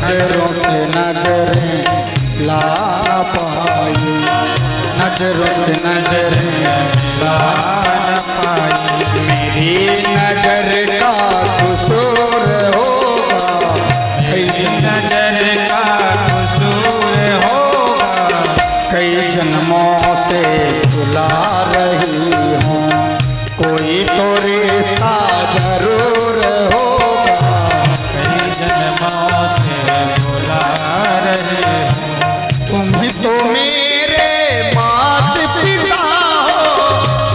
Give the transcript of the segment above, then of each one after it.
नजरों से नजरें ला पाई, नजरों से नजरें ला न पाई। मेरी नजर का कसूर होगा, मेरी नजर का कसूर होगा। कई जन्मों से बुला रही हूँ, कोई तो रिश्ता जरूर होगा। कई जन्मों से बुला रही हूँ, तुम ही तो मेरे माता पिता हो,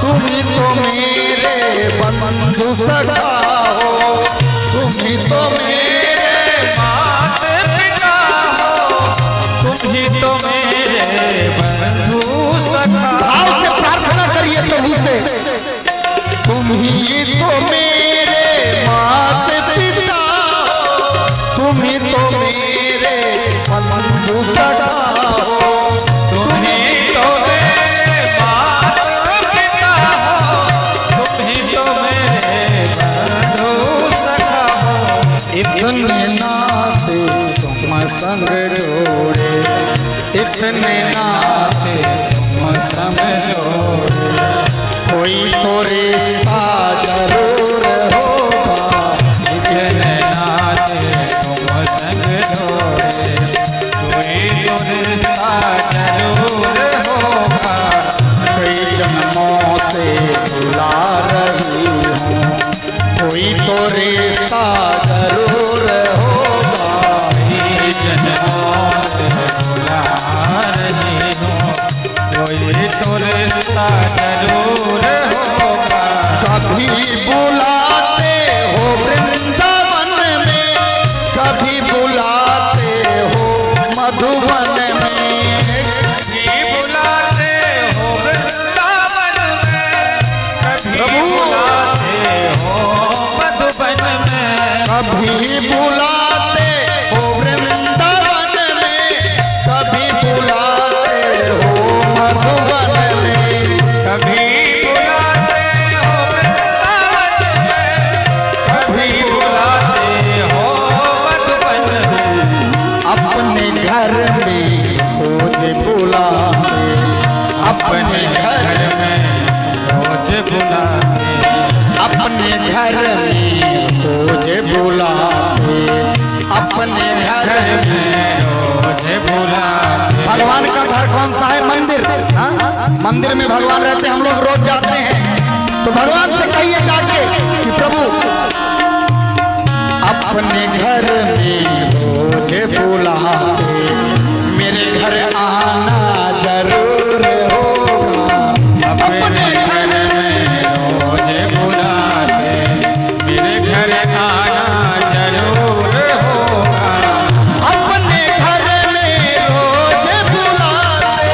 तुम ही तो मेरे बंधु सखा हो, तुम ही तो मेरे माता पिता हो, तुम ही तो मेरे बंधु सखा। भाव से प्रार्थना करिए प्रभु से, तुम ही तो मेरे माता पिता हो, तुम ही तो मेरे बंधु सखा हो, तुम ही तो मेरे माता पिता हो, तुम ही तो मेरे बंधु सखा हो। इतने नाते तुम संग जोड़े, इतने नाते तुम संग जोड़े। कोई तो रिश्ता जरूर होगा, इतने नाते तुम संग जोड़े। कोई तो रिश्ता जरूर होगा, कई जन्मों से बुला रही हूँ, कोई तो रिश्ता जरूर होगा। कई जन्मों से बुला रही हूँ, कोई तो रिश्ता जरूर होगा। कभी बुलाते हो वृंदावन में, कभी बुलाते हो मधुबन में, कभी बुलाते हो वृंदावन में, कभी बुलाते हो मधुबन में, कभी बुलाते हो वृंदावन में, कभी बुलाते हो मधुबन में, कभी बुलाते हो वृंदावन में, कभी बुलाते हो मधुबन में। अपने घर में रोज बुलाते, अपने घर में रोज बुलाते, अपने घर में रोज बुलाते, अपने घर में रोज बुलाते। भगवान का घर कौन सा है? मंदिर। मंदिर में भगवान रहते, हम लोग रोज जाते हैं। तो भगवान से कहिए जाके कि प्रभु अपने घर में रोज बुलाते, मेरे घर आना जरूर होगा। अपने घर में रोज बुलाते, मेरे घर आना जरूर होगा। अपने घर में रोज बुलाते,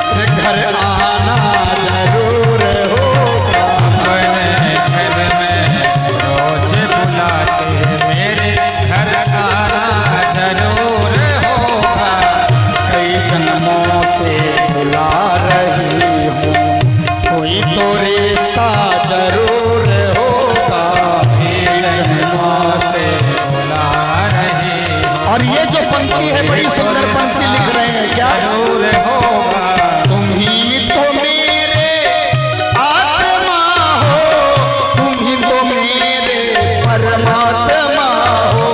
मेरे घर आना जरूर होगा। अपने घर में रोज बुलाते, मेरे घर आना जरूर होगा। कई जन्मों से बुला रही हूँ, कोई तो रिश्ता जरूर होगा। कई जन्मों से बुला रही हूँ। और ये जो पंक्ति है बड़ी सुंदर पंक्ति लिख रहे हैं, क्या जरूर होगा। तुम ही तो मेरे आत्मा हो, तुम ही तो मेरे परमात्मा हो,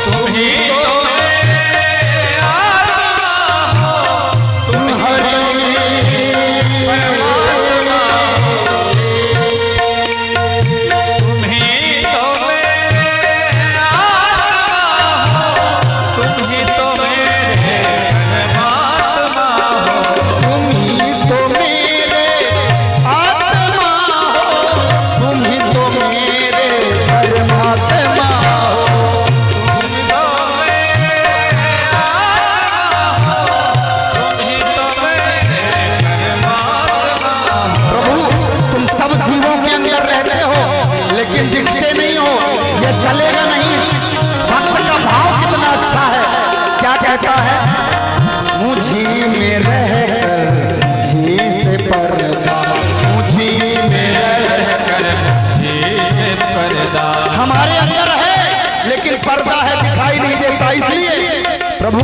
तुम ही तो मेरे आत्मा हो, तुम हरि परमात्मा हो, तुम ही तो मेरे आत्मा हो, तुम ही तो मेरे परमात्मा हो, तुम ही तो मेरे आत्मा हो, तुम ही तो मेरे परमात्मा हो, तुम ही तो मेरे आत्मा हो, तुम ही तो मेरे परमात्मा हो। प्रभु तुम सब जीवों के अंदर रहते हो, लेकिन दिखते नहीं हो, ये चलेगा नहीं। भक्त का भाव कितना अच्छा है, क्या कहता है? मुझी में रहकर मुझी से पर्दा, मुझी में रहकर मुझी से पर्दा। हमारे अंदर है लेकिन पर्दा है दिखाई नहीं देता, इसलिए प्रभु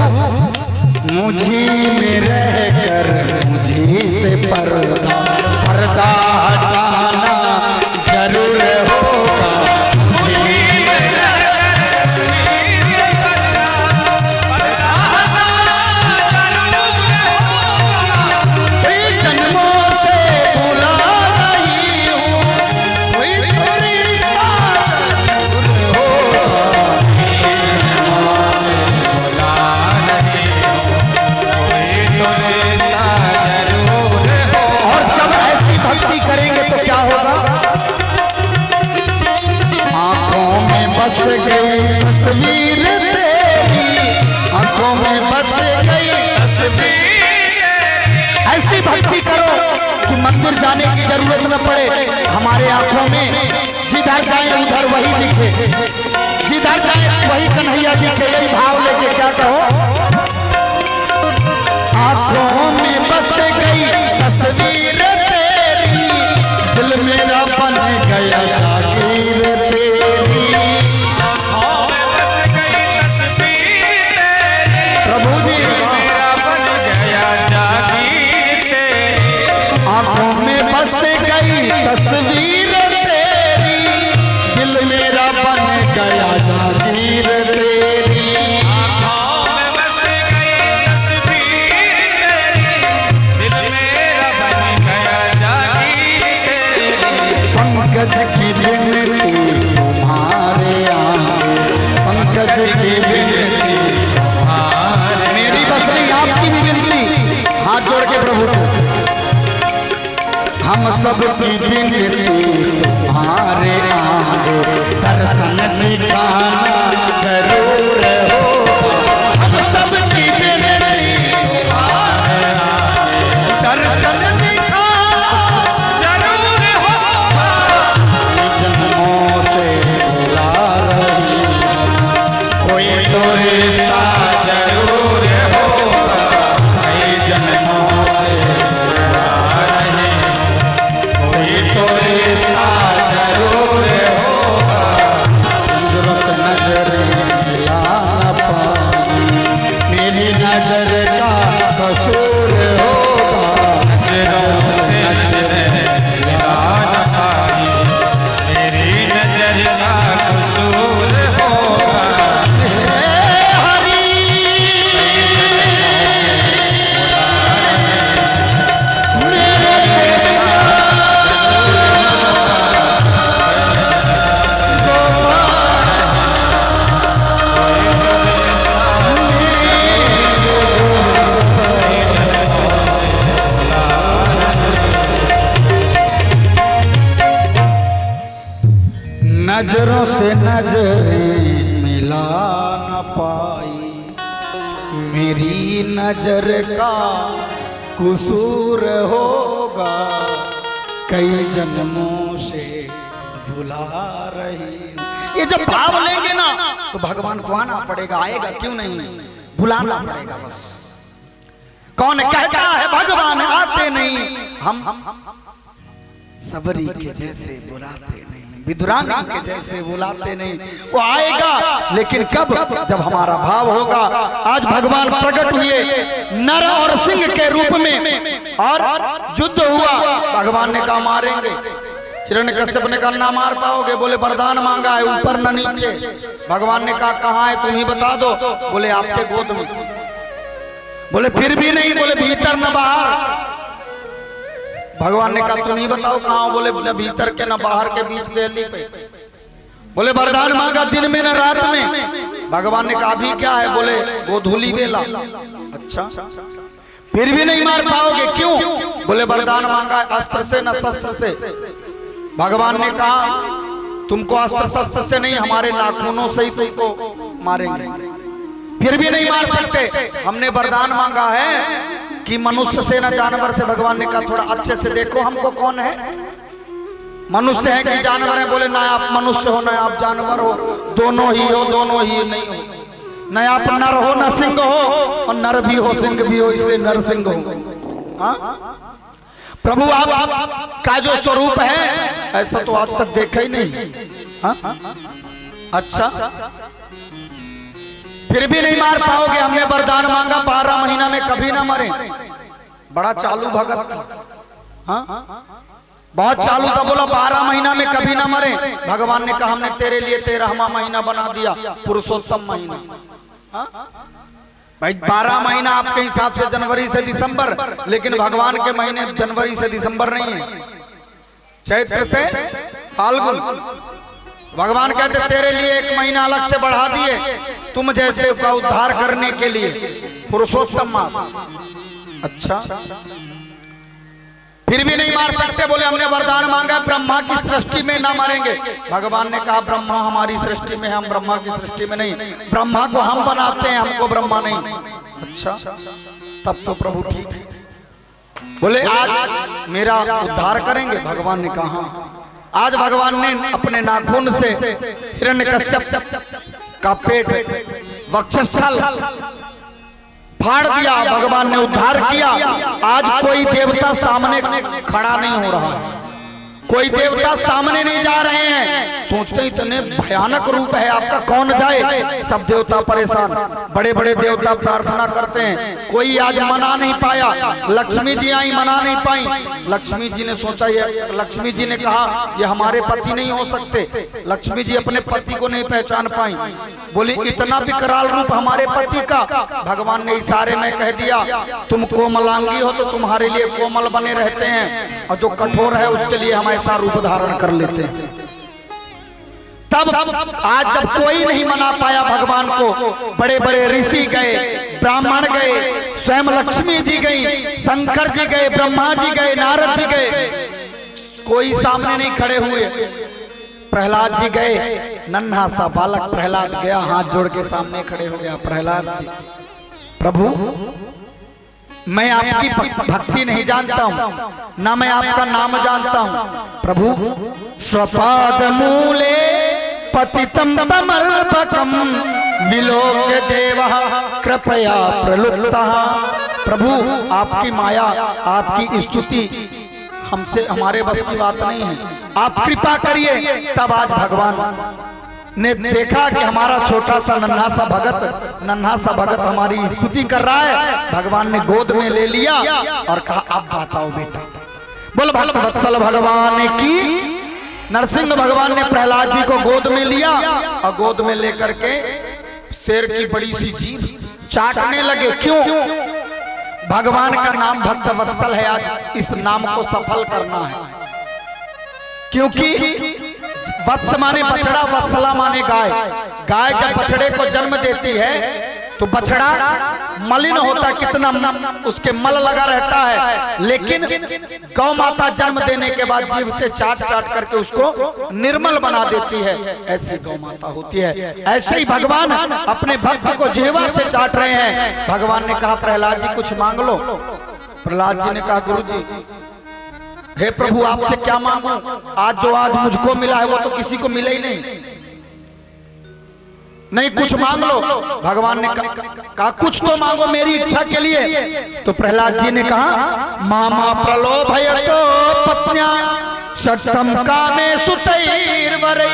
मुझी में रहकर मुझी से पर्दा पर्दा हटाना जरूर होगा। करेंगे तो क्या होगा? आंखों में बस गई तस्वीर तेरी, आंखों में बस गई तस्वीर। ऐसी भक्ति करो कि मंदिर जाने की जरूरत न पड़े, हमारे आंखों में जिधर जाए उधर वही दिखे, जिधर जाए वही कन्हैया दिखे। यही भाव लेके क्या कहो? आंखों में बस गई तस्वीर तेरी, दिल मेरा बन गया जागीर तेरी। आंखों में बस गई तस्वीर तेरी, प्रभु जी मेरा बन गया जागीर तेरी। आंखों में बस गई तस्वीर तेरी, दिल मेरा बन गया जागीर तेरी। आंखों में बस गई तस्वीर तेरी, दिल मेरा बन गया जागीर तेरी। पंकज की बिनती तुम्हारे आगे, पंकज की बिनती तुम्हारे, मेरी बस नहीं आपकी भी विनती, हाथ जोड़ के प्रभु से हम सब की बिनती तुम्हारे आगे, दर्शन दिखाना जरूर होगा। हम सब की बिनती तुम्हारे आगे, दर्शन दिखाना जरूर होगा। जन्मों से बुला रही कोई तो रिश्ता जरूर होगा, कई जन्मों से बुला रही कोई तो रिश्ता जरूर होगा। जरूरत नजर मिला न पाई, मेरी नजर का कसूर होगा। नजरों से नजर मिला न पाई, मेरी नजर का कसूर होगा। नजरों से नजरें मिला न पाई, मेरी नजर का कसूर होगा। कई जन्मों से भुला रही। ये जब भाव लेंगे ना तो भगवान को आना पड़ेगा, आएगा क्यों नहीं, बुलाना पड़ेगा बस। कौन कहता है भगवान आते नहीं? हम सबरी के जैसे बुलाते नहीं, विदुरानी के जैसे बुलाते नहीं। वो आएगा लेकिन कब? जब हमारा भाव होगा। आज भगवान प्रकट हुए नर और सिंह के रूप में और युद्ध हुआ। भगवान ने कहा मारेंगे। हिरण्यकश्यप ने कहा ना मार पाओगे। बोले वरदान मांगा है, ऊपर न नीचे। भगवान ने कहा कहाँ है तुम ही बता दो। बोले आपके गोद में। बोले फिर भी नहीं। बोले भीतर न बाहर। भगवान ने कहा तुम ही बताओ कहाँ। बोले न भीतर के न बाहर के बीच देहली पे। बोले वरदान मांगा दिन में न रात में। भगवान ने कहा अभी क्या है? बोले गोधूली बेला। अच्छा फिर भी नहीं मार पाओगे, क्यों? बोले वरदान मांगा अस्त्र से न शस्त्र से। भगवान ने कहा तुमको अस्त्र शस्त्र से नहीं, हमारे नाखूनों से ही तुमको मारेंगे। फिर भी नहीं मार सकते। हमने वरदान मांगा है कि मनुष्य से न जानवर से। भगवान ने कहा थोड़ा अच्छे से देखो हमको कौन है, मनुष्य है कि जानवर है? बोले ना आप मनुष्य हो ना आप जानवर हो, दोनों ही हो। दोनों ही नहीं हो, न आप नर हो न सिंह हो, और नर भी हो सिंह भी हो, इसलिए नर सिंह हो। हाँ? प्रभु आप का जो स्वरूप है ऐसा तो आज तक देखा ही नहीं। हाँ? अच्छा फिर भी नहीं मार पाओगे। हमने वरदान मांगा 12 महीना में कभी ना मरे। बड़ा चालू भगत था, हाँ बहुत चालू था। बोला 12 महीना में कभी ना मरे। भगवान ने कहा हमने तेरे लिए 13वां महीना बना दिया, पुरुषोत्तम महीना। भाई 12 महीना आपके हिसाब से जनवरी से दिसंबर, लेकिन भगवान के महीने जनवरी से दिसंबर नहीं है, चैत्र से फाल्गुन। भगवान कहते तेरे लिए 1 महीना अलग से बढ़ा दिए, तुम जैसे का उद्धार करने के लिए, पुरुषोत्तम मास। अच्छा, फिर भी नहीं मार सकते। बोले हमने वरदान मांगा ब्रह्मा की सृष्टि में ना मारेंगे। भगवान ने कहा ब्रह्मा हमारी सृष्टि में, हम ब्रह्मा की सृष्टि में नहीं। ब्रह्मा को हम बनाते हैं, हमको ब्रह्मा नहीं। अच्छा, तब तो प्रभु ठीक है। बोले आज मेरा उद्धार करेंगे? भगवान ने कहा आज भगवान ने अपने नाखून से हिरण्यकश्यप का पेट, वक्षस्थल फाड़ दिया। भगवान ने उद्धार किया। आज कोई देवता सामने खड़ा नहीं हो रहा, कोई देवता सामने नहीं जा रहे हैं। सोचते इतने भयानक रूप है आपका, कौन जाए? सब देवता परेशान, बड़े बड़े देवता प्रार्थना करते हैं, कोई आज मना नहीं पाया। लक्ष्मी जी आई, मना नहीं पाई। लक्ष्मी जी ने सोचा, ये लक्ष्मी जी ने कहा ये हमारे पति नहीं हो सकते। लक्ष्मी जी अपने पति को नहीं पहचान पाई। बोली इतना विकराल रूप हमारे पति का। भगवान ने इशारे में कह दिया तुम कोमलांगी हो तो तुम्हारे लिए कोमल बने रहते हैं, और जो कठोर है उसके लिए हम ऐसा रूप धारण कर लेते हैं। तब आज जब कोई नहीं मना पाया भगवान को, बड़े बड़े ऋषि गए, ब्राह्मण गए, स्वयं लक्ष्मी जी गई, शंकर जी गए, ब्रह्मा जी गए, नारद जी गए, कोई सामने नहीं खड़े हुए। प्रहलाद जी गए, नन्हा सा बालक प्रहलाद गया, हाथ जोड़ के सामने खड़े हो गया। प्रहलाद जी, प्रभु मैं आपकी भक्ति नहीं जानता हूँ, ना मैं आपका नाम जानता हूँ। प्रभु स्वपाद मूले पतितम तमर्पकम विलोक देवः कृपया प्रलुप्तः। प्रभु आपकी माया, आपकी स्तुति हमसे, हमारे बस की बात नहीं है, आप कृपा करिए। तब आज भगवान ने देखा कि हमारा छोटा सा नन्हा सा भगत हमारी स्तुति कर रहा है। भगवान ने गोद में ले लिया और कहा अब बताओ बेटा। बोल भक्त वत्सल भगवान की। नरसिंह भगवान ने प्रहलाद जी को गोद में लिया और गोद में लेकर के शेर की बड़ी सी जीभ चाटने लगे। क्यों? भगवान का नाम भक्त वत्सल है, आज इस नाम को सफल करना है। क्योंकि वत्स माने बछड़ा, वत्सला माने गाय। गाय जब बछड़े को जन्म देती है तो बछड़ा मलिन होता, कितना उसके मल लगा रहता है, लेकिन गौ माता जन्म देने के बाद जीभ से चाट चाट करके उसको निर्मल बना देती है। ऐसी गौ माता होती है। ऐसे ही भगवान अपने भक्त को जिह्वा से चाट रहे हैं। भगवान ने कहा प्रहलाद जी कुछ मांग लो। प्रहलाद जी ने कहा गुरु जी, हे प्रभु आपसे क्या मांगू? आज जो आज मुझको मिला है वो तो किसी को मिला ही नहीं, कुछ मांग लो। भगवान ने कहा कुछ तो मांगो मेरी इच्छा के लिए। तो प्रहलाद जी ने कहा मामा प्रलोभयतो पत्न्या शक्तम कामे सुतैर्वरै।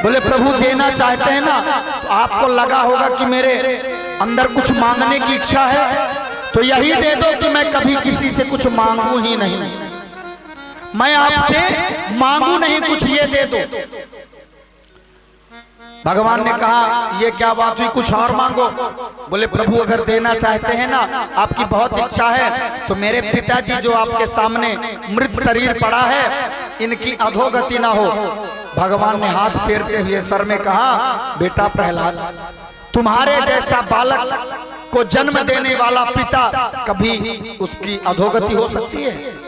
बोले प्रभु देना चाहते हैं ना, तो आपको लगा होगा कि मेरे अंदर कुछ मांगने की इच्छा है, तो यही दे दो कि मैं कभी किसी से कुछ मांगू ही नहीं, मैं आपसे मांगू नहीं कुछ, ये दे दो। भगवान ने कहा ये क्या बात हुई, कुछ और मांगो। बोले प्रभु अगर देना चाहते हैं ना, आपकी बहुत इच्छा है, तो मेरे पिताजी जो आपके सामने मृत शरीर पड़ा है, इनकी अधोगति ना हो। भगवान ने हाथ फेरते हुए सर में कहा बेटा प्रहलाद, तुम्हारे जैसा बालक को जन्म देने वाला पिता कभी उसकी अधोगति हो सकती है?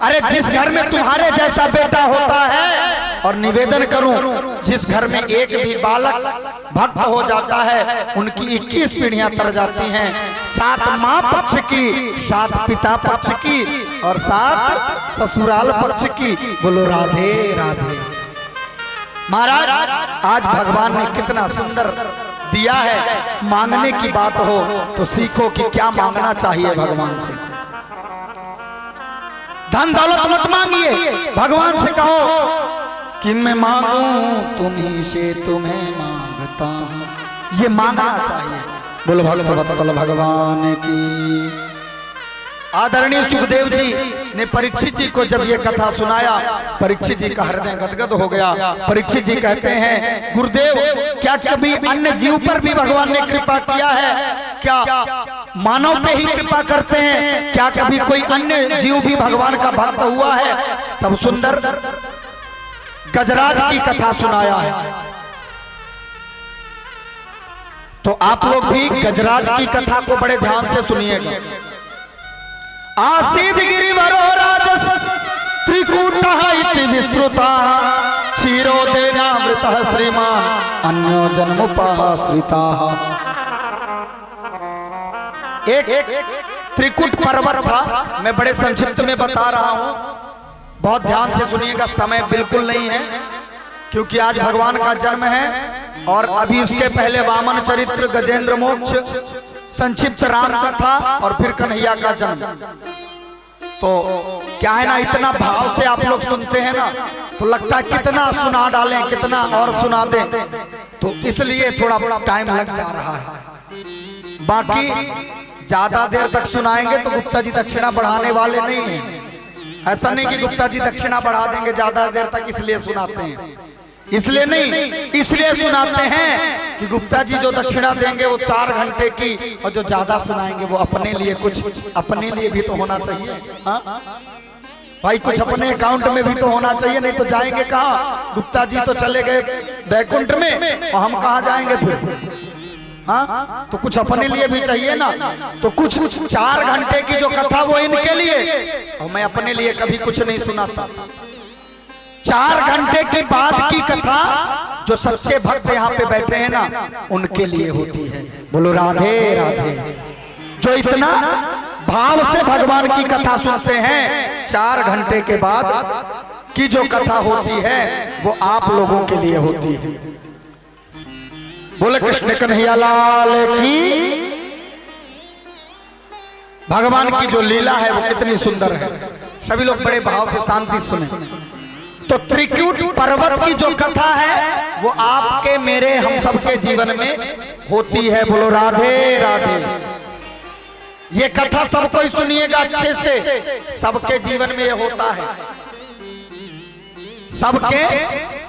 अरे जिस घर में तुम्हारे जैसा बेटा होता है, और निवेदन करूं जिस घर में एक भी बालक भक्त हो जाता है उनकी 21 पीढ़ियां तर जाती हैं, 7 माँ पक्ष की, 7 पिता पक्ष की और 7 ससुराल पक्ष की। बोलो राधे राधे। महाराज आज भगवान ने कितना सुंदर दिया है। मांगने की बात हो तो सीखो कि क्या मांगना चाहिए भगवान से। धन दौलत मत मांगिए, भगवान से कहो कि मैं मांगू तुम्हीं से तुम्हें मांगता हूं, ये मांगना चाहिए। बोलो भक्त वत्सल भगवान की। आदरणीय सुखदेव जी ने परीक्षित जी को जब ये कथा सुनाया, परीक्षित जी का हृदय गदगद हो गया। परीक्षित जी कहते हैं, गुरुदेव क्या कभी अन्य जीव पर भी भगवान ने कृपा किया है? क्या मानव पे ही कृपा करते हैं? क्या कभी कोई अन्य जीव भी भगवान का भक्त हुआ है? तब सुंदर गजराज की कथा सुनाया है। तो आप लोग भी गजराज की कथा को बड़े ध्यान से सुनिएगा। आसीद गिरिवरो राजस त्रिकूटः इति विश्रुतः क्षीरोदेनावृतः श्रीमान अन्यो जन्मुपाश्रिताः। एक त्रिकुट पर्वत था, मैं बड़े संक्षिप्त में बता रहा हूं, बहुत ध्यान से सुनिएगा, समय बिल्कुल नहीं है क्योंकि आज भगवान का जन्म है और अभी उसके पहले वामन चरित्र, गजेंद्र मोक्ष, संक्षिप्त राम कथा और फिर कन्हैया का जन्म। तो क्या है ना, इतना भाव से आप लोग सुनते हैं ना तो लगता है कितना सुना डालें, कितना और सुना दें, तो इसलिए थोड़ा टाइम लग जा रहा है। बाकी ज्यादा देर तक सुनाएंगे तो गुप्ता जी दक्षिणा बढ़ाने वाले नहीं हैं। ऐसा नहीं कि गुप्ता जी दक्षिणा बढ़ा देंगे ज्यादा देर तक, इसलिए सुनाते हैं। इसलिए नहीं, इसलिए सुनाते हैं कि गुप्ता जी जो दक्षिणा देंगे वो 4 घंटे की, और जो ज्यादा सुनाएंगे वो अपने लिए, कुछ अपने लिए भी तो होना चाहिए। हाँ भाई, कुछ अपने अकाउंट में भी तो होना चाहिए, नहीं तो जाएंगे कहाँ? गुप्ता जी तो चले गए बैकुंठ में और हम कहाँ जाएंगे फिर? हाँ, तो कुछ अपने लिए भी चाहिए ना। तो कुछ 4 घंटे की जो कथा वो इनके लिए, और मैं अपने लिए कभी कुछ नहीं सुनाता। 4 घंटे के बाद की कथा जो सच्चे भक्त यहाँ पे बैठे हैं ना उनके लिए होती है। बोलो राधे राधे। जो इतना भाव से भगवान की कथा सुनते हैं, 4 घंटे के बाद की जो कथा होती है वो आप लोगों के लिए होती है। बोले कृष्ण कन्हैया लाल की। भगवान की जो लीला है वो कितनी सुंदर है। सभी लोग बड़े भाव से शांति सुने। तो त्रिकूट पर्वत की जो कथा है वो आपके, मेरे, हम सबके जीवन में होती है। बोलो राधे राधे। ये कथा सबको सुनिएगा अच्छे से, सबके जीवन में ये होता है, सबके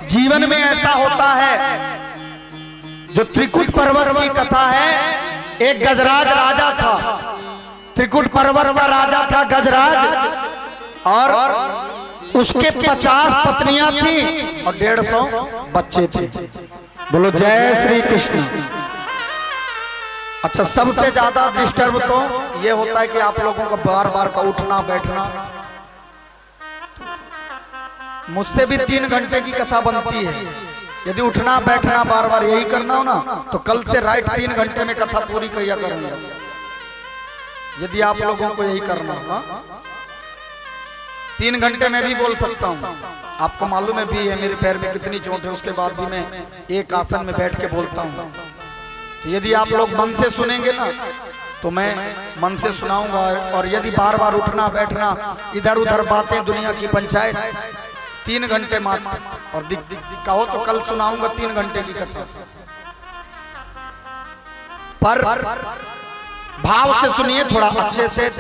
जीवन में ऐसा होता है। जो त्रिकूट पर्वत की कथा है, एक गजराज राजा था। त्रिकूट पर्वत का राजा था गजराज, और उसके 50 पत्नियां थी और 150 बच्चे थे। बोलो जय श्री कृष्ण। अच्छा, सबसे ज्यादा डिस्टर्ब तो ये होता है कि आप लोगों का बार बार का उठना बैठना। मुझसे भी 3 घंटे की कथा बनती है। यदि उठना बैठना बार बार यही करना हो ना तो कल से राइट 3 घंटे में कथा पूरी किया करूंगा, यदि आप लोगों को यही करना हो। 3 घंटे में भी बोल सकता हूँ। आपको मालूम है भी है मेरे पैर में कितनी चोट है, उसके बाद भी मैं एक आसन में बैठ के बोलता हूँ। तो यदि आप लोग मन से सुनेंगे ना तो मैं मन से सुनाऊंगा, और यदि बार बार उठना बैठना इधर उधर बातें, दुनिया की पंचायत, 3 घंटे मात्र, और कहो तो कल सुनाऊंगा 3 घंटे की कथा। पर भाव से सुनिए, थोड़ा अच्छे से।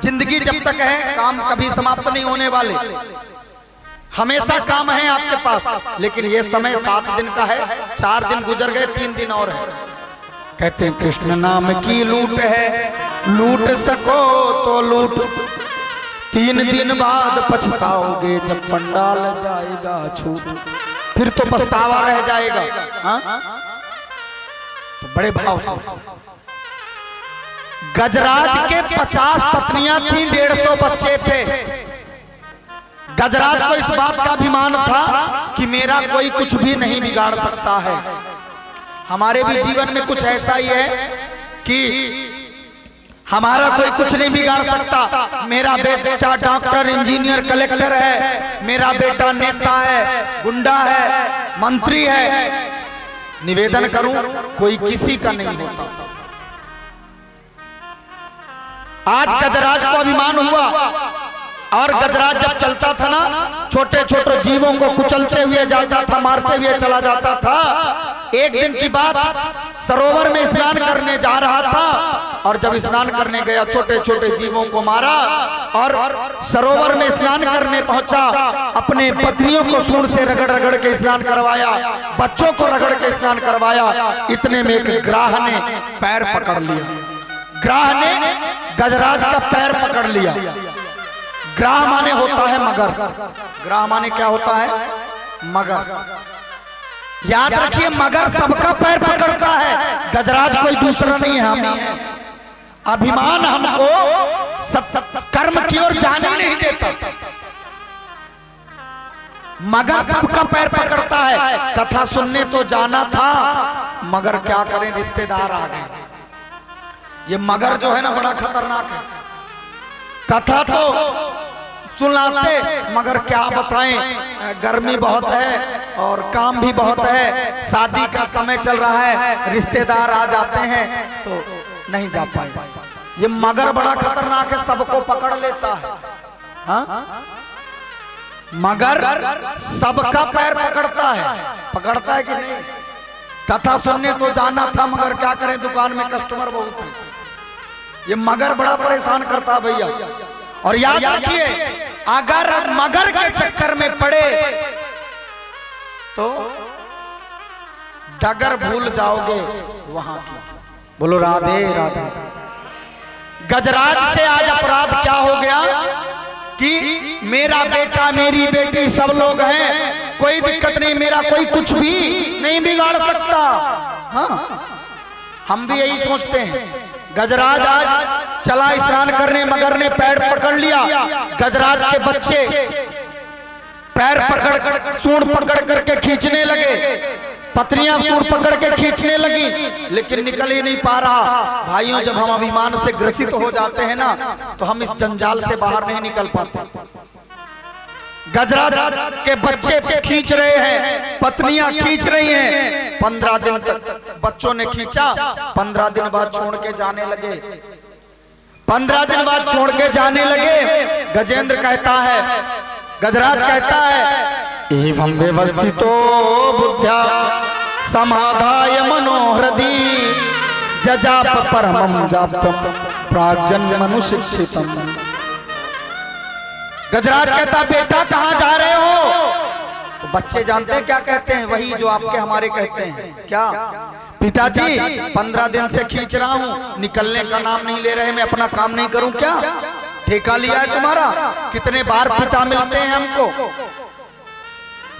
जिंदगी जब तक है काम कभी समाप्त नहीं होने वाले, हमेशा काम है आपके पास। लेकिन ये समय 7 दिन का है, 4 दिन गुजर गए, 3 दिन और है। कहते हैं कृष्ण नाम की लूट है, लूट सको तो लूट, 3 दिन बाद पछताओगे जब पंडाल जाएगा छूट, फिर तो पछतावा रह जाएगा। हाँ? तो बड़े भाव से। गजराज के 50 पत्नियां थी, 150 बच्चे थे। गजराज को इस बात का अभिमान था कि मेरा कोई कुछ भी नहीं बिगाड़ सकता है। हमारे भी जीवन में कुछ ऐसा ही है कि हमारा कोई कुछ नहीं बिगाड़ सकता। मेरा बेटा डॉक्टर, इंजीनियर, कलेक्टर है, मेरा बेटा नेता है, गुंडा है, मंत्री है, निवेदन करूं कोई किसी का नहीं होता। आज गजराज को अभिमान हुआ, और गजराज जब चलता था ना, छोटे छोटे जीवों को कुचलते हुए जाता था, मारते हुए चला जाता था। एक दिन की बात, सरोवर में स्नान करने जा रहा था और जब स्नान करने गया छोटे छोटे जीवों को मारा और सरोवर में स्नान करने पहुंचा, अपने पत्नियों को सूंड से रगड़ रगड़ के स्नान करवाया, बच्चों को रगड़ के स्नान करवाया। इतने में एक ग्राह ने पैर पकड़ लिया, ग्राह ने गजराज का पैर पकड़ लिया। ग्राह माने होता है मगर, ग्राह माने क्या होता है? मगर। याद रखिए, मगर सबका पैर पकड़ता है, गजराज कोई दूसरा नहीं है, हम ही है। अभिमान हमको कर्म की ओर जाने नहीं देता। मगर सबका पैर पकड़ता है। कथा सुनने तो जाना था, मगर क्या करें, रिश्तेदार आ गए। ये मगर जो है ना बड़ा खतरनाक है। कथा तो सुनाते, मगर क्या बताएं, गर्मी बहुत है और काम भी बहुत है, शादी का समय चल रहा है, रिश्तेदार आ जाते हैं तो नहीं जा पाए। ये मगर बड़ा खतरनाक है, सबको पकड़ लेता है। हाँ? मगर सबका पैर पकड़ता है, पकड़ता है कि नहीं? कथा सुनने तो जाना था, मगर क्या करें, दुकान में कस्टमर बहुत है। ये मगर बड़ा परेशान करता भैया। और याद रखिए, अगर मगर के चक्कर में पड़े तो डगर भूल जाओगे वहां की। बोलो राधे राधे। गजराज से आज अपराध क्या हो गया कि मेरा बेटा मेरी बेटी सब लोग हैं, कोई दिक्कत नहीं, मेरा कोई कुछ भी नहीं बिगाड़ सकता। हाँ, हम भी यही सोचते हैं। गजराज आज चला स्नान करने, मगर ने पैर पकड़ लिया। गजराज के बच्चे पैर पकड़ सूंड पकड़ करके खींचने लगे, पत्नियां सूंड पकड़ के खींचने लगी, लेकिन निकल ही नहीं पा रहा। भाइयों, जब हम अभिमान से ग्रसित हो जाते हैं ना, तो हम इस जंजाल से बाहर नहीं निकल पाते। गजराज के बच्चे खींच रहे हैं, पत्नियां खींच रही हैं। 15 दिन तक बच्चों ने खींचा, 15 दिन बाद छोड़ के जाने लगे। 15 दिन बाद छोड़ के जाने लगे। गजेंद्र कहता है, गजराज कहता है, एवं व्यवस्थितो बुद्ध्या समाधाय मनोहृदि जजाप परमं जाप्तम प्राग्जन्म मनुशिक्षितम। गजराज कहता, बेटा कहां जा रहे हो? तो बच्चे जानते हैं क्या कहते हैं, वही जो आपके हमारे कहते हैं। क्या? पिताजी 15 दिन से खींच रहा हूं, निकलने का नाम नहीं ले रहे, मैं अपना काम नहीं करूं क्या? ठेका लिया है तुम्हारा? कितने बार पिता मिलते हैं हमको।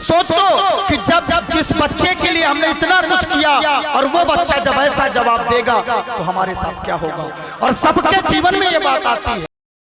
सोचो कि जब जिस बच्चे के लिए हमने इतना कुछ किया और वो बच्चा जब ऐसा जवाब देगा तो हमारे साथ क्या होगा। और सबके जीवन में ये बात आती है।